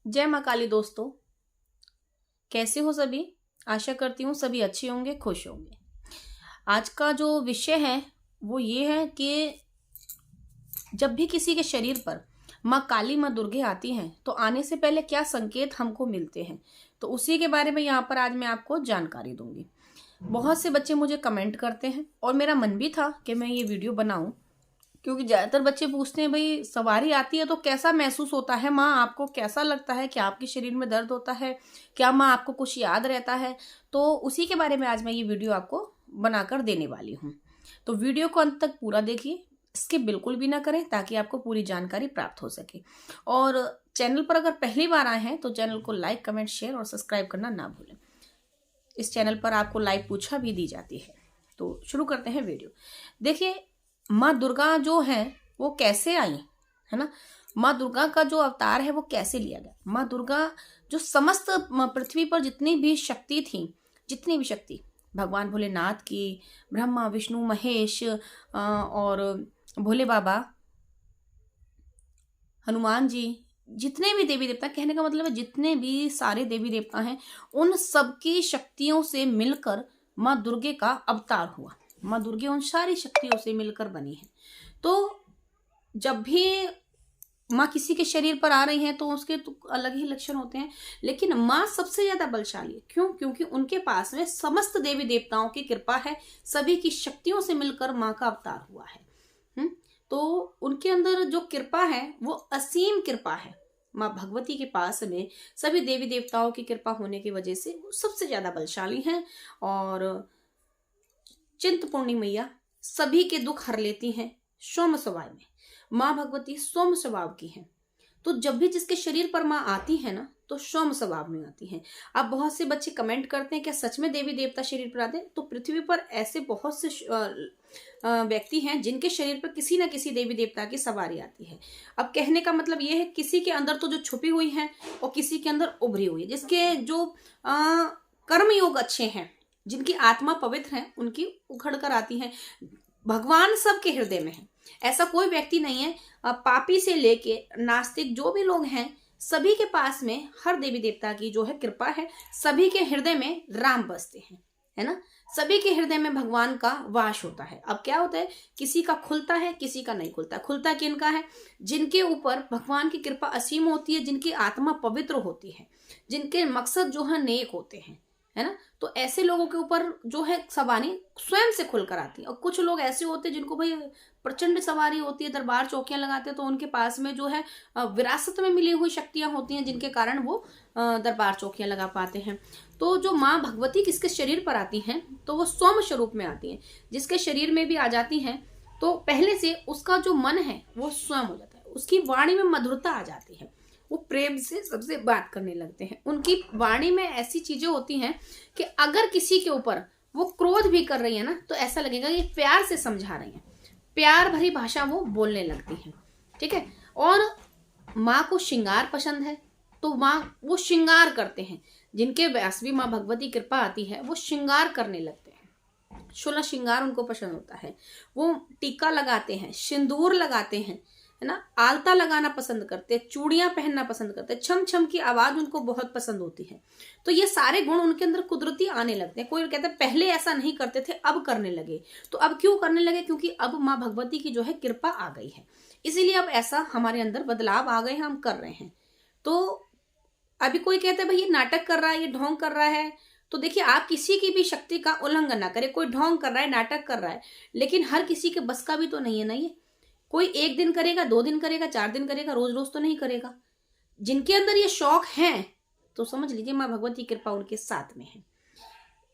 जय माँ काली दोस्तों, कैसे हो सभी। आशा करती हूँ सभी अच्छे होंगे, खुश होंगे। आज का जो विषय है वो ये है कि जब भी किसी के शरीर पर माँ काली माँ दुर्गे आती हैं तो आने से पहले क्या संकेत हमको मिलते हैं, तो उसी के बारे में यहाँ पर आज मैं आपको जानकारी दूंगी। बहुत से बच्चे मुझे कमेंट करते हैं और मेरा मन भी था कि मैं ये वीडियो बनाऊं, क्योंकि ज्यादातर बच्चे पूछते हैं भाई सवारी आती है तो कैसा महसूस होता है माँ, आपको कैसा लगता है, क्या आपके शरीर में दर्द होता है, क्या माँ आपको कुछ याद रहता है। तो उसी के बारे में आज मैं ये वीडियो आपको बनाकर देने वाली हूँ। तो वीडियो को अंत तक पूरा देखिए, स्किप बिल्कुल भी ना करें ताकि आपको पूरी जानकारी प्राप्त हो सके। और चैनल पर अगर पहली बार आए हैं तो चैनल को लाइक, कमेंट, शेयर और सब्सक्राइब करना ना भूलें। इस चैनल पर आपको लाइव पूछा भी दी जाती है। तो शुरू करते हैं वीडियो। देखिए, माँ दुर्गा जो है वो कैसे आई है ना। माँ दुर्गा का जो अवतार है वो कैसे लिया गया। माँ दुर्गा जो समस्त पृथ्वी पर जितनी भी शक्ति थी, जितनी भी शक्ति भगवान भोलेनाथ की, ब्रह्मा विष्णु महेश और भोले बाबा, हनुमान जी, जितने भी देवी देवता, कहने का मतलब है जितने भी सारे देवी देवता हैं, उन सबकी शक्तियों से मिलकर माँ दुर्गे का अवतार हुआ। माँ दुर्गे उन सारी शक्तियों से मिलकर बनी है। तो जब भी माँ किसी के शरीर पर आ रही हैं तो उसके तो अलग ही लक्षण होते हैं, लेकिन माँ सबसे ज्यादा बलशाली है। क्यों? क्योंकि उनके पास में समस्त देवी देवताओं की कृपा है, सभी की शक्तियों से मिलकर माँ का अवतार हुआ है। तो उनके अंदर जो कृपा है वो असीम कृपा है। माँ भगवती के पास में सभी देवी देवताओं की कृपा होने की वजह से वो सबसे ज्यादा बलशाली हैं। और चिंतपूर्णी मैया सभी के दुख हर लेती हैं। सोम स्वभाव में माँ भगवती सोम स्वभाव की हैं। तो जब भी जिसके शरीर पर माँ आती है ना तो सोम स्वभाव में आती हैं। अब बहुत से बच्चे कमेंट करते हैं क्या सच में देवी देवता शरीर पर आते हैं। तो पृथ्वी पर ऐसे बहुत से व्यक्ति हैं जिनके शरीर पर किसी न किसी देवी देवता की सवारी आती है। अब कहने का मतलब ये है किसी के अंदर तो जो छुपी हुई है और किसी के अंदर उभरी हुई है। जिसके जो कर्म योग अच्छे हैं, जिनकी आत्मा पवित्र है, उनकी उखड़ कर आती है। भगवान सबके हृदय में है, ऐसा कोई व्यक्ति नहीं है। पापी से लेके नास्तिक जो भी लोग हैं, सभी के पास में हर देवी देवता की जो है कृपा है। सभी के हृदय में राम बसते हैं, है ना। सभी के हृदय में भगवान का वास होता है। अब क्या होता है, किसी का खुलता है, किसी का नहीं खुलता। खुलता किनका है? जिनके ऊपर भगवान की कृपा असीम होती है, जिनकी आत्मा पवित्र होती है, जिनके मकसद जो है नेक होते हैं, है ना। तो ऐसे लोगों के ऊपर जो है सवारी स्वयं से खुलकर आती है। और कुछ लोग ऐसे होते हैं जिनको भाई प्रचंड सवारी होती है, दरबार चौकियां लगाते हैं, तो उनके पास में जो है विरासत में मिली हुई शक्तियां होती हैं, जिनके कारण वो दरबार चौकियां लगा पाते हैं। तो जो माँ भगवती किसके शरीर पर आती हैं तो वो सोम स्वरूप में आती हैं। जिसके शरीर में भी आ जाती हैं तो पहले से उसका जो मन है वो स्वयं हो जाता है। उसकी वाणी में मधुरता आ जाती है, वो प्रेम से सबसे बात करने लगते हैं। उनकी वाणी में ऐसी चीजें होती हैं कि अगर किसी के ऊपर वो क्रोध भी कर रही है ना तो ऐसा लगेगा कि प्यार से समझा रही हैं, प्यार भरी भाषा वो बोलने लगती हैं। ठीक है। और माँ को श्रृंगार पसंद है तो माँ वो श्रृंगार करते हैं। जिनके व्यास भी माँ भगवती कृपा आती है वो श्रृंगार करने लगते हैं। 16 श्रृंगार उनको पसंद होता है। वो टीका लगाते हैं, सिंदूर लगाते हैं, है ना, आलता लगाना पसंद करते हैं, चूड़ियां पहनना पसंद करते हैं, छम छम की आवाज उनको बहुत पसंद होती है। तो ये सारे गुण उनके अंदर कुदरती आने लगते हैं। कोई कहता है पहले ऐसा नहीं करते थे अब करने लगे। तो अब क्यों करने लगे? क्योंकि अब माँ भगवती की जो है कृपा आ गई है, इसीलिए अब ऐसा हमारे अंदर बदलाव आ गए हैं, हम कर रहे हैं। तो अभी कोई कहता है भाई ये नाटक कर रहा है, ये ढोंग कर रहा है, तो देखिए आप किसी की भी शक्ति का उल्लंघन ना करें। कोई ढोंग कर रहा है, नाटक कर रहा है, लेकिन हर किसी के बस का भी तो नहीं है ना। ये कोई 1 दिन करेगा, 2 दिन करेगा, 4 दिन करेगा, रोज रोज तो नहीं करेगा। जिनके अंदर ये शौक है तो समझ लीजिए माँ भगवती की कृपा उनके साथ में है।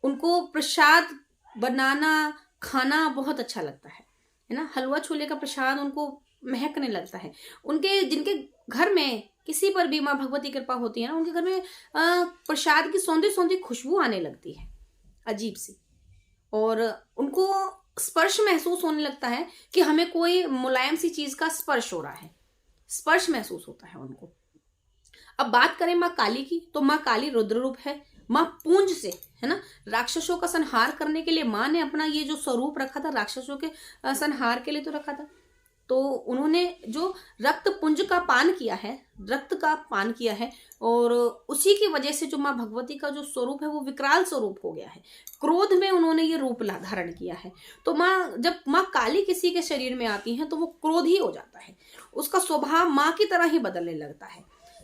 उनको प्रसाद बनाना, खाना बहुत अच्छा लगता है ना। हलवा छोले का प्रसाद उनको महकने लगता है। उनके जिनके घर में किसी पर भी माँ भगवती कृपा होती है ना, उनके घर में प्रसाद की सौंधी सौंधी खुशबू आने लगती है, अजीब सी। और उनको स्पर्श महसूस होने लगता है कि हमें कोई मुलायम सी चीज का स्पर्श हो रहा है, स्पर्श महसूस होता है उनको। अब बात करें माँ काली की तो माँ काली रुद्र रूप है। माँ पूंज से, है ना, राक्षसों का संहार करने के लिए माँ ने अपना ये जो स्वरूप रखा था, राक्षसों के संहार के लिए तो रखा था। तो उन्होंने जो रक्त पुंज का पान किया है, रक्त का पान किया है, और उसी की वजह से जो माँ भगवती का जो स्वरूप है वो विकराल स्वरूप हो गया है। क्रोध में उन्होंने ये रूप धारण किया है। तो जब माँ काली किसी के शरीर में आती है तो वो क्रोधी हो जाता है, उसका स्वभाव माँ की तरह ही बदलने लगता है।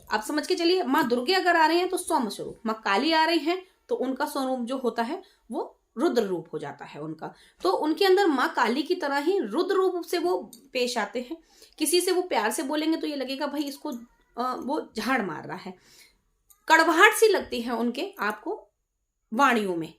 आप समझ के चलिए, माँ दुर्गे अगर आ रही हैं तो सौम्य स्वरूप, माँ काली आ रही हैं तो उनका स्वरूप जो होता है वो रुद्र रूप हो जाता है उनका। तो उनके अंदर माँ काली की तरह ही रुद्र रूप से वो पेश आते हैं। किसी से वो प्यार से बोलेंगे तो ये लगेगा भाई इसको वो झाड़ मार रहा है। कड़वाहट सी लगती है उनके आपको वाणियों में।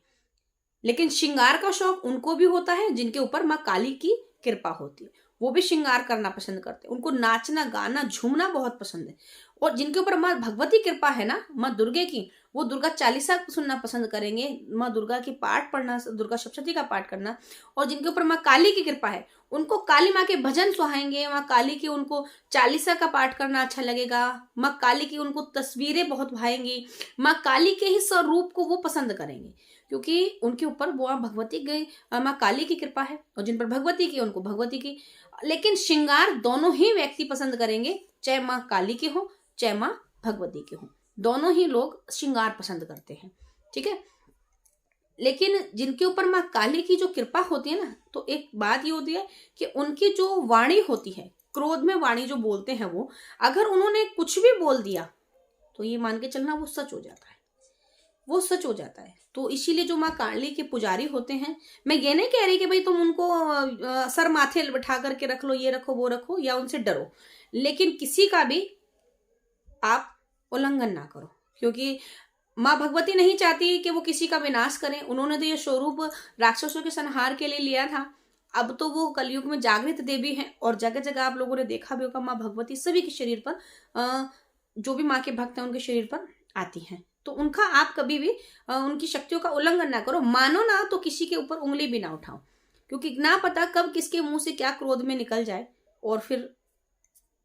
लेकिन श्रृंगार का शौक उनको भी होता है जिनके ऊपर माँ काली की कृपा होती है, वो भी श्रृंगार करना पसंद करते हैं। उनको नाचना गाना झूमना बहुत पसंद है। और जिनके ऊपर माँ भगवती कृपा है ना, माँ दुर्गे की, वो दुर्गा चालीसा सुनना पसंद करेंगे, माँ दुर्गा की पाठ पढ़ना, दुर्गा सप्तशती का पाठ करना। और जिनके ऊपर माँ काली की कृपा है उनको काली माँ के भजन सुहाएंगे, माँ काली की उनको चालीसा का पाठ करना अच्छा लगेगा, माँ काली की उनको तस्वीरें बहुत भाएंगी, माँ काली के ही स्वरूप को वो पसंद करेंगे, क्योंकि उनके ऊपर वो भगवती की, माँ काली की कृपा है। और जिन पर भगवती की उनको भगवती की। लेकिन श्रृंगार दोनों ही व्यक्ति पसंद करेंगे, चाहे माँ काली की हो चाहे माँ भगवती की हो, दोनों ही लोग श्रृंगार पसंद करते हैं। ठीक है। लेकिन जिनके ऊपर माँ काली की जो कृपा होती है ना, तो एक बात ये होती है कि उनकी जो वाणी होती है, क्रोध में वाणी जो बोलते हैं वो, अगर उन्होंने कुछ भी बोल दिया तो ये मान के चलना वो सच हो जाता है, वो सच हो जाता है। तो इसीलिए जो माँ काली के पुजारी होते हैं, मैं ये नहीं कह रही कि भाई तुम उनको सर माथे बैठा करके रख लो, ये रखो वो रखो, या उनसे डरो, लेकिन किसी का भी आप उल्लंघन ना करो, क्योंकि माँ भगवती नहीं चाहती कि वो किसी का विनाश करें। उन्होंने तो ये स्वरूप राक्षसों के संहार के लिए लिया था। अब तो वो कलयुग में जागृत देवी हैं, और जगह जगह आप लोगों ने देखा भी होगा माँ भगवती सभी के शरीर पर, जो भी माँ के भक्त हैं उनके शरीर पर आती हैं। तो उनका आप कभी भी उनकी शक्तियों का उल्लंघन ना करो, मानो ना तो किसी के ऊपर उंगली भी ना उठाओ, क्योंकि ना पता कब किसके मुंह से क्या क्रोध में निकल जाए और फिर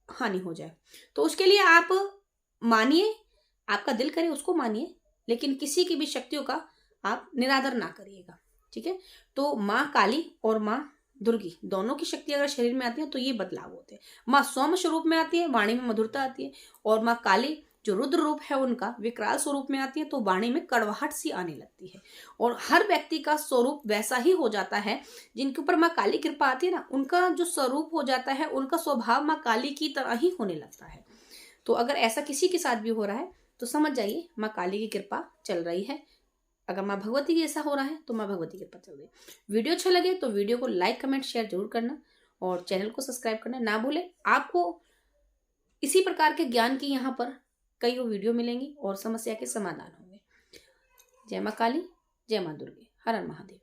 हानि हो जाए। तो उसके लिए आप मानिए, आपका दिल करे उसको मानिए, लेकिन किसी की भी शक्तियों का आप निरादर ना करिएगा। ठीक है। तो माँ काली और माँ दुर्गी दोनों की शक्ति अगर शरीर में आती है तो ये बदलाव होते हैं। माँ सौम्य स्वरूप में आती है, वाणी में मधुरता आती है, और माँ काली जो रुद्र रूप है उनका विकराल स्वरूप में आती है तो वाणी में कड़वाहट सी आने लगती है। और हर व्यक्ति का स्वरूप वैसा ही हो जाता है, जिनके ऊपर माँ काली कृपा आती है ना, उनका जो स्वरूप हो जाता है, उनका स्वभाव माँ काली की तरह ही होने लगता है। तो अगर ऐसा किसी के साथ भी हो रहा है तो समझ जाइए माँ काली की कृपा चल रही है। अगर माँ भगवती की ऐसा हो रहा है तो माँ भगवती की कृपा चल रही है। वीडियो अच्छा लगे तो वीडियो को लाइक कमेंट शेयर जरूर करना, और चैनल को सब्सक्राइब करना ना भूलें। आपको इसी प्रकार के ज्ञान की यहाँ पर कई वीडियो मिलेंगी और समस्या के समाधान होंगे। जय माँ काली, जय माँ दुर्गे, हर हर महादेव।